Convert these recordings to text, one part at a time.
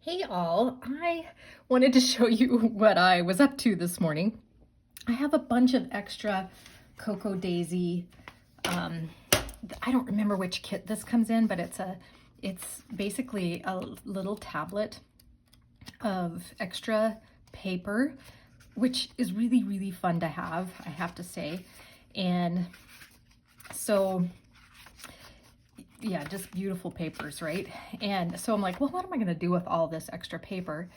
Hey all, I wanted to show you what I was up to this morning. I have a bunch of extra Cocoa Daisy. I don't remember which kit this comes in, but it's basically a little tablet of extra paper, which is really, really fun to have, I have to say. And so yeah, just beautiful papers, right? And so I'm like, well, what am I going to do with all this extra paper?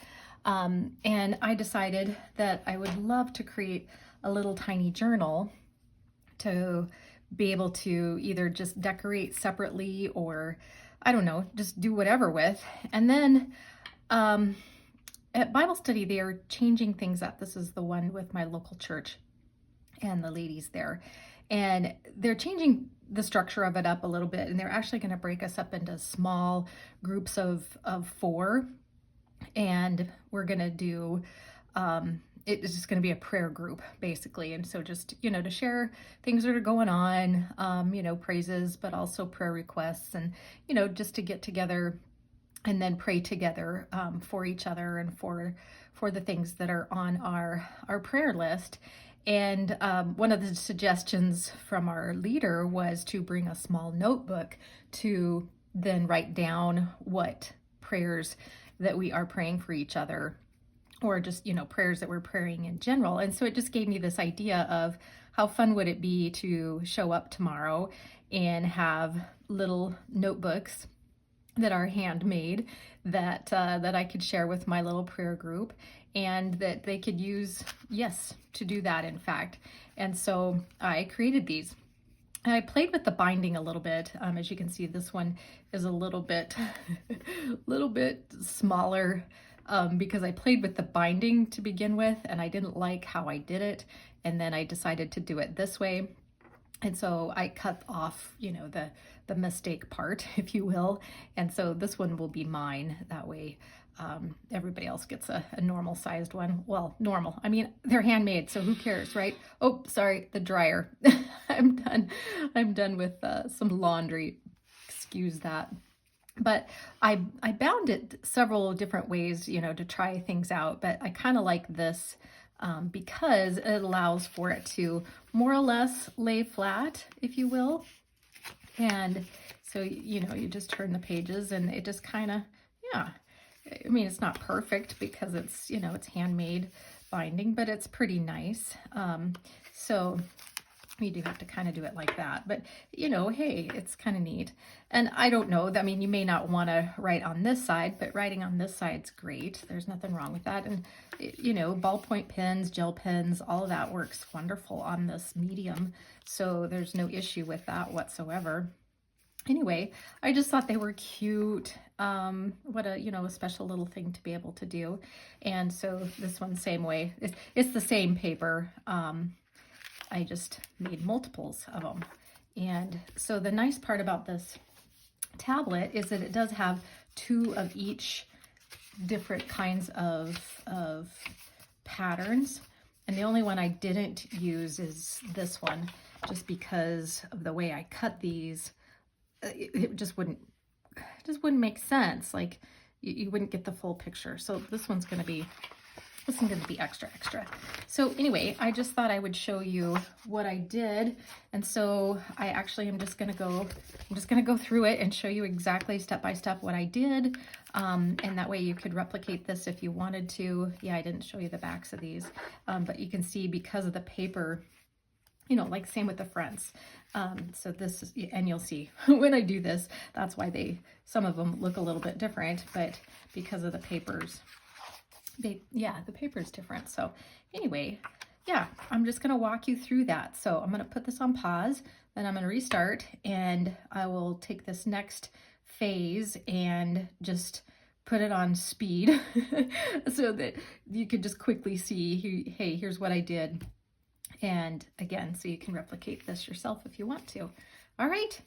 And I decided that I would love to create a little tiny journal to be able to either just decorate separately or, I don't know, just do whatever with. And then at Bible study, they are changing things up. This is the one with my local church and the ladies there. And they're changing the structure of it up a little bit, and they're actually going to break us up into small groups of 4, and we're going to do it's just going to be a prayer group basically. And so just, to share things that are going on, praises, but also prayer requests, and just to get together and then pray together for each other and for the things that are on our prayer list. And one of the suggestions from our leader was to bring a small notebook to then write down what prayers that we are praying for each other, or just, prayers that we're praying in general. And so it just gave me this idea of how fun would it be to show up tomorrow and have little notebooks that are handmade that I could share with my little prayer group, and that they could use, yes, to do that, in fact. And so I created these. And I played with the binding a little bit. As you can see, this one is a little bit, little bit smaller because I played with the binding to begin with, and I didn't like how I did it. And then I decided to do it this way. And so I cut off, the mistake part, if you will. And so this one will be mine. That way everybody else gets a normal sized one. Well, normal. I mean, they're handmade, so who cares, right? Oh, sorry, the dryer. I'm done with some laundry. Excuse that. But I bound it several different ways, to try things out. But I kind of like this because it allows for it to more or less lay flat, if you will. And so, you just turn the pages and it just kind of, yeah. I mean, it's not perfect because it's, it's handmade binding, but it's pretty nice. So you do have to kind of do it like that, but hey, it's kind of neat. And I don't know, I mean, you may not want to write on this side, but writing on this side's great. There's nothing wrong with that. And ballpoint pens, gel pens, all of that works wonderful on this medium. So there's no issue with that whatsoever. Anyway, I just thought they were cute. What a special little thing to be able to do. And so this one, same way. It's the same paper. I just made multiples of them. And so the nice part about this tablet is that it does have 2 of each different kinds of patterns. And the only one I didn't use is this one, just because of the way I cut these. It just wouldn't make sense. Like you wouldn't get the full picture. So this one's going to be extra. So anyway, I just thought I would show you what I did. And so I actually am just going to go through it and show you exactly step by step what I did. And that way you could replicate this if you wanted to. Yeah, I didn't show you the backs of these, but you can see because of the paper, like same with the fronts. So this is, and you'll see when I do this, that's why some of them look a little bit different, but because of the papers, the paper is different. So anyway, yeah, I'm just going to walk you through that. So I'm going to put this on pause, then I'm going to restart, and I will take this next phase and just put it on speed so that you can just quickly see, hey, here's what I did. And again, so you can replicate this yourself if you want to. All right.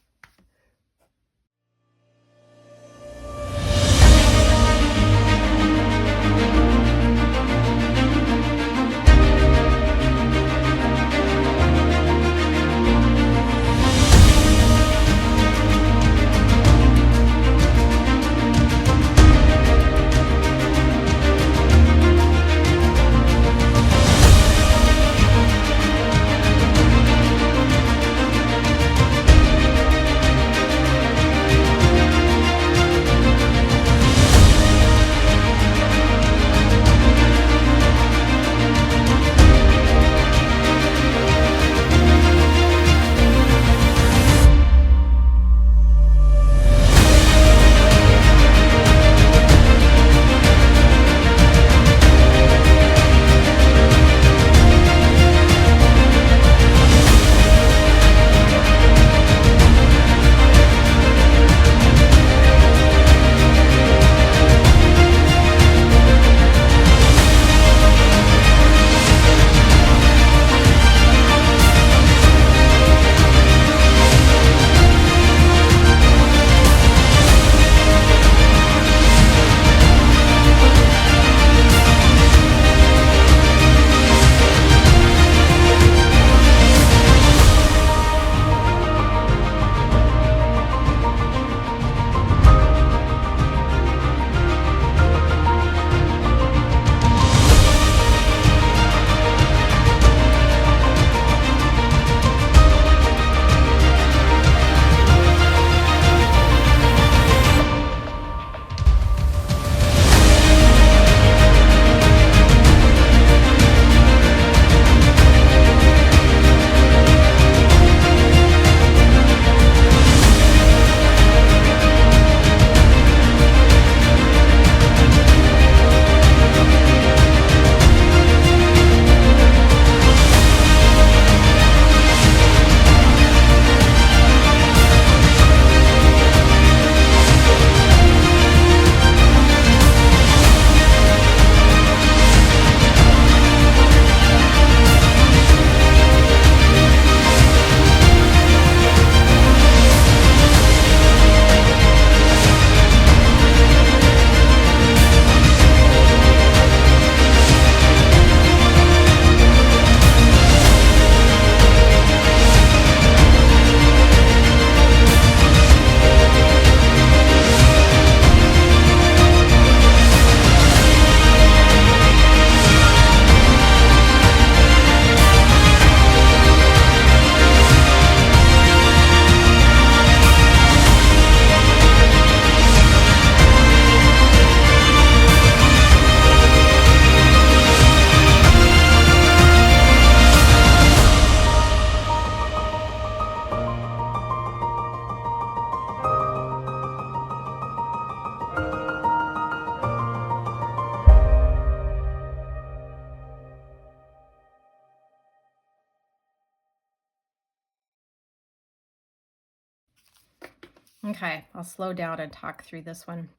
Okay, I'll slow down and talk through this one.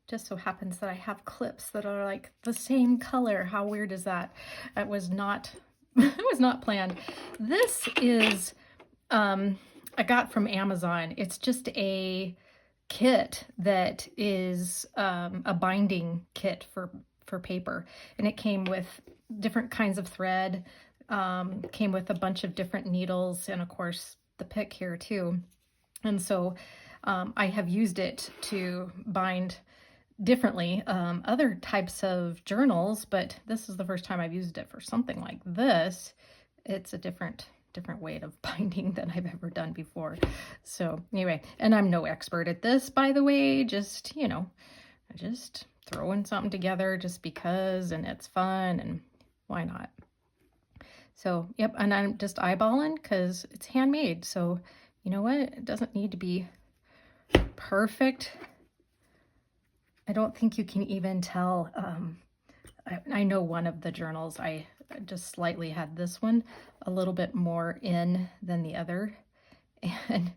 Just so happens that I have clips that are like the same color. How weird is that? That was not, it was not planned. This is, I got from Amazon. It's just a kit that is a binding kit for paper. And it came with different kinds of thread, came with a bunch of different needles, and of course the pick here too. And so I have used it to bind differently other types of journals, but this is the first time I've used it for something like this. It's a different way of binding than I've ever done before. So anyway, and I'm no expert at this, by the way, just, you know, just throwing something together just because, and it's fun, and why not? So, yep, and I'm just eyeballing because it's handmade. So, you know what? It doesn't need to be perfect. I don't think you can even tell. I know one of the journals, I just slightly had this one a little bit more in than the other. And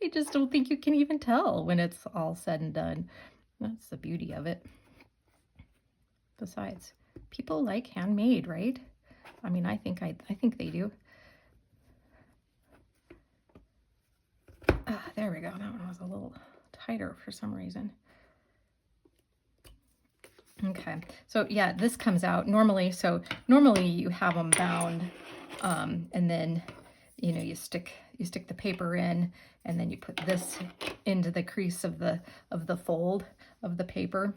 I just don't think you can even tell when it's all said and done. That's the beauty of it. Besides, people like handmade, right? I mean, I think they do. There we go. That one was a little tighter for some reason. Okay, so yeah, this comes out normally. So normally you have them bound, and then, you know, you stick the paper in, and then you put this into the crease of the fold of the paper,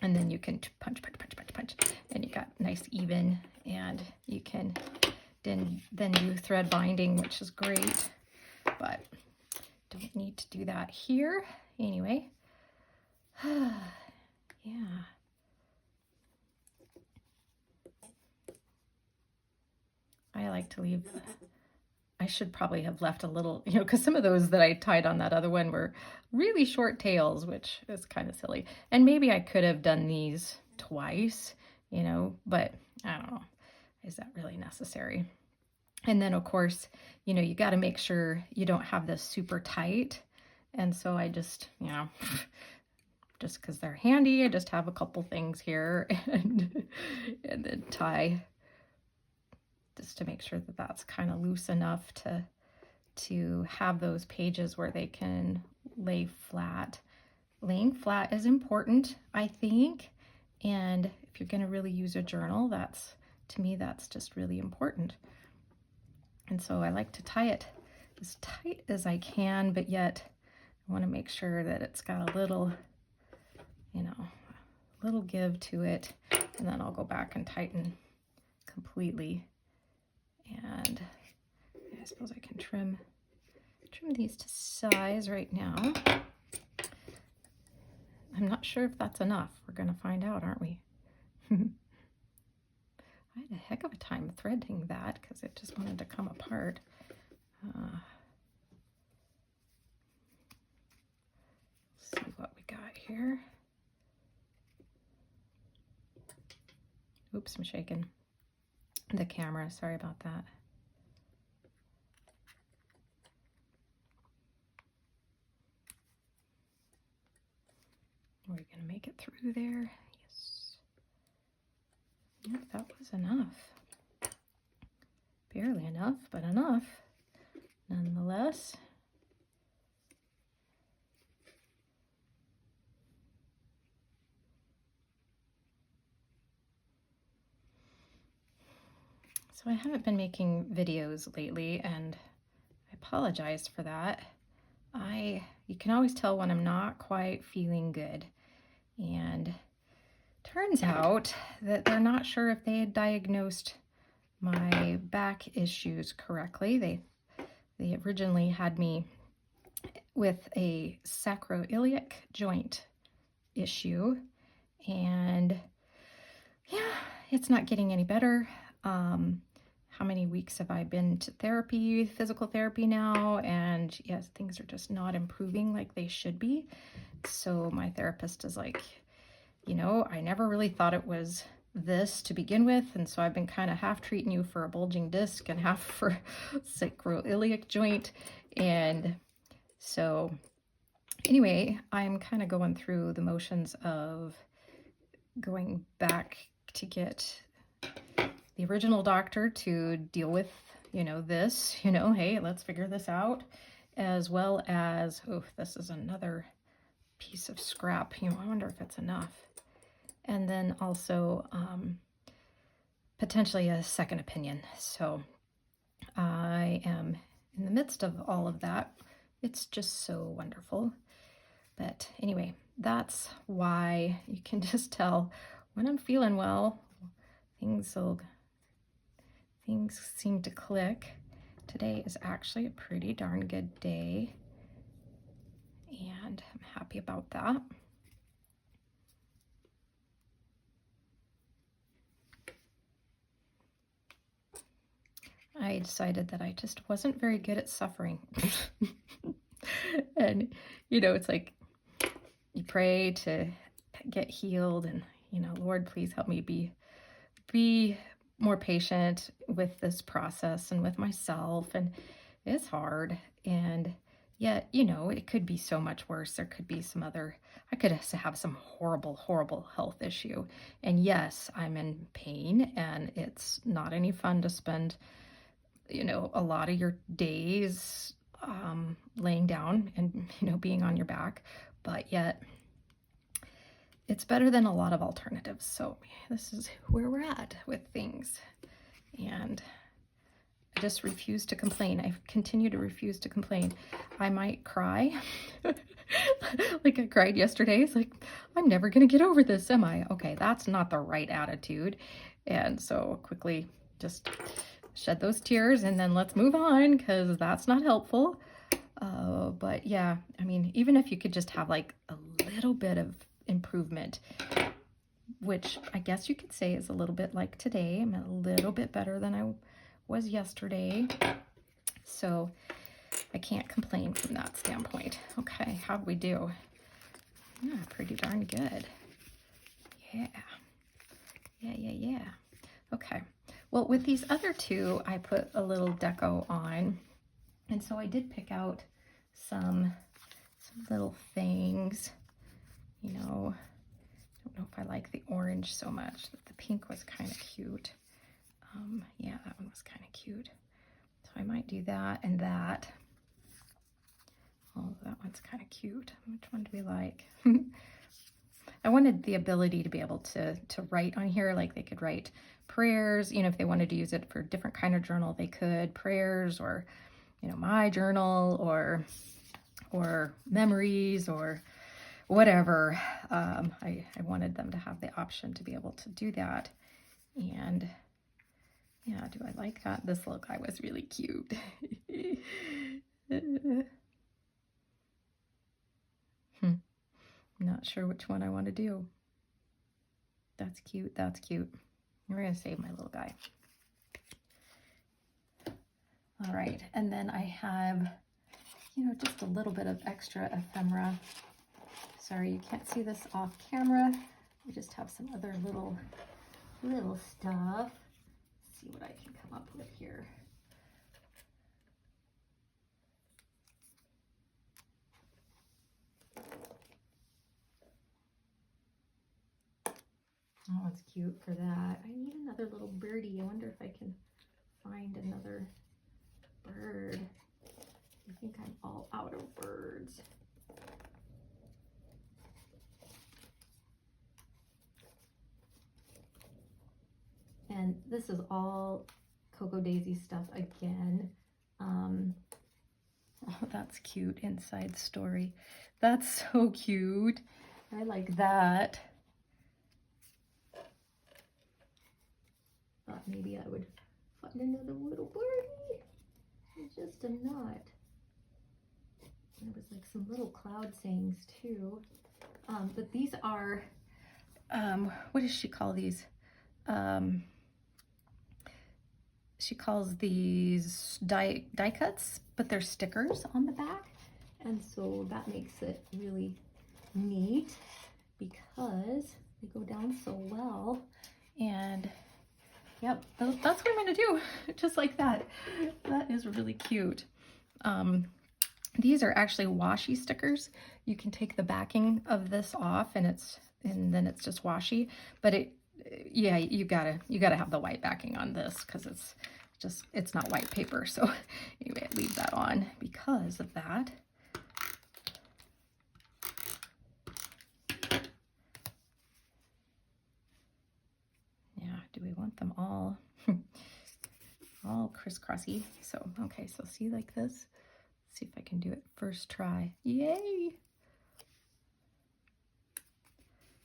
and then you can punch, and you got nice even, and you can then do thread binding, which is great, but don't need to do that here anyway. Yeah. I like to leave, I should probably have left a little, you know, because some of those that I tied on that other one were really short tails, which is kind of silly. And maybe I could have done these twice, you know, but I don't know. Is that really necessary? And then, of course, you know, you got to make sure you don't have this super tight. And so I just, you know, just because they're handy, I just have a couple things here and then tie, just to make sure that that's kind of loose enough to have those pages where they can lay flat. Laying flat is important, I think. And if you're going to really use a journal, that's, to me, that's just really important. And so I like to tie it as tight as I can, but yet I want to make sure that it's got a little, you know, a little give to it. And then I'll go back and tighten completely. And I suppose I can trim these to size right now. I'm not sure if that's enough. We're going to find out, aren't we? I had a heck of a time threading that because it just wanted to come apart. Let's see what we got here. Oops, I'm shaking the camera. Sorry about that. Are we going to make it through there? Yes. Yep, that was enough. Barely enough, but enough nonetheless. So I haven't been making videos lately, and I apologize for that. You can always tell when I'm not quite feeling good. And turns out that they're not sure if they had diagnosed my back issues correctly. They originally had me with a sacroiliac joint issue, and yeah, it's not getting any better. How many weeks have I been to therapy, physical therapy now? And yes, things are just not improving like they should be. So my therapist is like, you know, I never really thought it was this to begin with. And so I've been kind of half treating you for a bulging disc and half for sacroiliac joint. And So anyway, I'm kind of going through the motions of going back to get the original doctor to deal with, this, hey, let's figure this out, as well as, oh, this is another piece of scrap. I wonder if it's enough. And then also potentially a second opinion. So I am in the midst of all of that. It's just so wonderful. But anyway, that's why you can just tell when I'm feeling well, things seem to click. Today is actually a pretty darn good day, and I'm happy about that. I decided that I just wasn't very good at suffering. And, it's like you pray to get healed and, Lord, please help me be more patient with this process and with myself. And it's hard. And yet, it could be so much worse. There could be I could have some horrible, horrible health issue. And yes, I'm in pain, and it's not any fun to spend, a lot of your days laying down and, being on your back. But yet, it's better than a lot of alternatives. So this is where we're at with things. And I just refuse to complain. I continue to refuse to complain. I might cry. Like I cried yesterday. It's like, I'm never going to get over this, am I? Okay, that's not the right attitude. And so quickly just shed those tears and then let's move on, because that's not helpful. But yeah, I mean, even if you could just have like a little bit of improvement, which I guess you could say is a little bit like today. I'm a little bit better than I was yesterday. So I can't complain from that standpoint. Okay, how'd we do? Yeah, pretty darn good. Yeah. Okay. Well, with these other two, I put a little deco on. And so I did pick out some little things, I don't know if I like the orange so much. The pink was kind of cute. Yeah, that one was kind of cute. So I might do that and that. Oh, that one's kind of cute. Which one do we like? I wanted the ability to be able to write on here, like they could write prayers, if they wanted to use it for a different kind of journal, they could, prayers, or, my journal, or memories, or whatever. I wanted them to have the option to be able to do that. And yeah, do I like that? This little guy was really cute. Not sure which one I want to do. That's cute. That's cute. We're going to save my little guy. All right. And then I have, just a little bit of extra ephemera. Sorry, you can't see this off camera. I just have some other little stuff. Let's see what I can come up with here. That one's cute for that. I need another little birdie. I wonder if I can find another bird. I think I'm all out of birds. And this is all Cocoa Daisy stuff again. Oh, that's cute. Inside story. That's so cute. I like that. Thought maybe I would find another little birdie. Just a knot. There was like some little cloud sayings too. But these are, what does she call these? She calls these die cuts, but they're stickers on the back. And so that makes it really neat because they go down so well. And yep, that's what I'm gonna do, just like that. That is really cute. These are actually washi stickers. You can take the backing of this off and then it's just washi, but yeah, you gotta have the white backing on this because it's not white paper. So anyway, I leave that on because of that. Yeah, do we want them all all crisscrossy? So okay, so see like this. See if I can do it first try. Yay!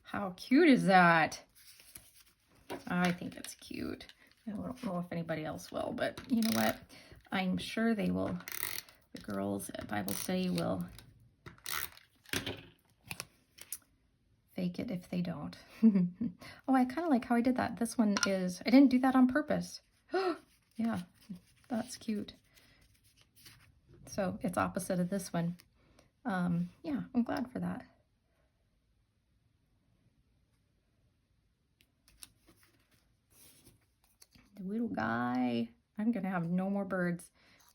How cute is that? I think it's cute. I don't know if anybody else will, but you know what? I'm sure they will. The girls at Bible study will fake it if they don't. Oh, I kind of like how I did that. This one is, I didn't do that on purpose. Yeah, that's cute. So it's opposite of this one. Yeah, I'm glad for that. The little guy. I'm gonna have no more birds.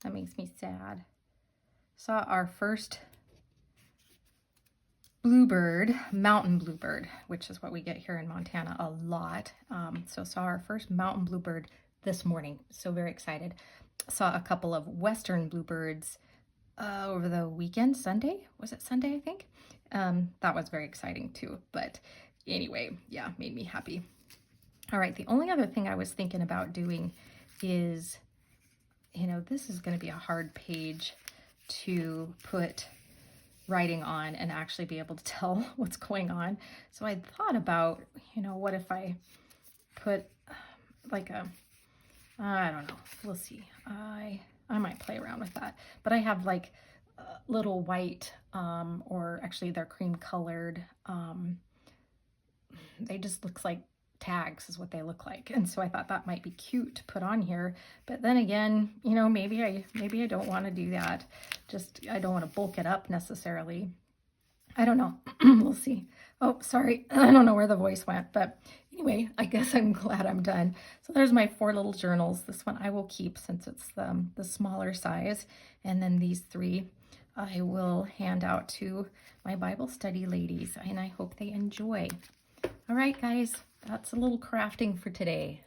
That makes me sad. Saw our first bluebird, mountain bluebird, which is what we get here in Montana a lot. So saw our first mountain bluebird this morning. So very excited. Saw a couple of western bluebirds over the weekend, Sunday. Was it Sunday, I think? That was very exciting too. But anyway, yeah, made me happy. All right, the only other thing I was thinking about doing is, you know, this is going to be a hard page to put writing on and actually be able to tell what's going on. So I thought about, you know, what if I put like a, I don't know, we'll see. I might play around with that, but I have like little white, or actually they're cream colored. They just look like tags is what they look like. And so I thought that might be cute to put on here. But then again, you know, maybe I don't want to do that. Just, I don't want to bulk it up necessarily. I don't know. We'll see. Oh, sorry. I don't know where the voice went, but anyway, I guess I'm glad I'm done. So there's my 4 little journals. This one I will keep since it's the smaller size. And then these 3 I will hand out to my Bible study ladies, and I hope they enjoy. All right, guys, that's a little crafting for today.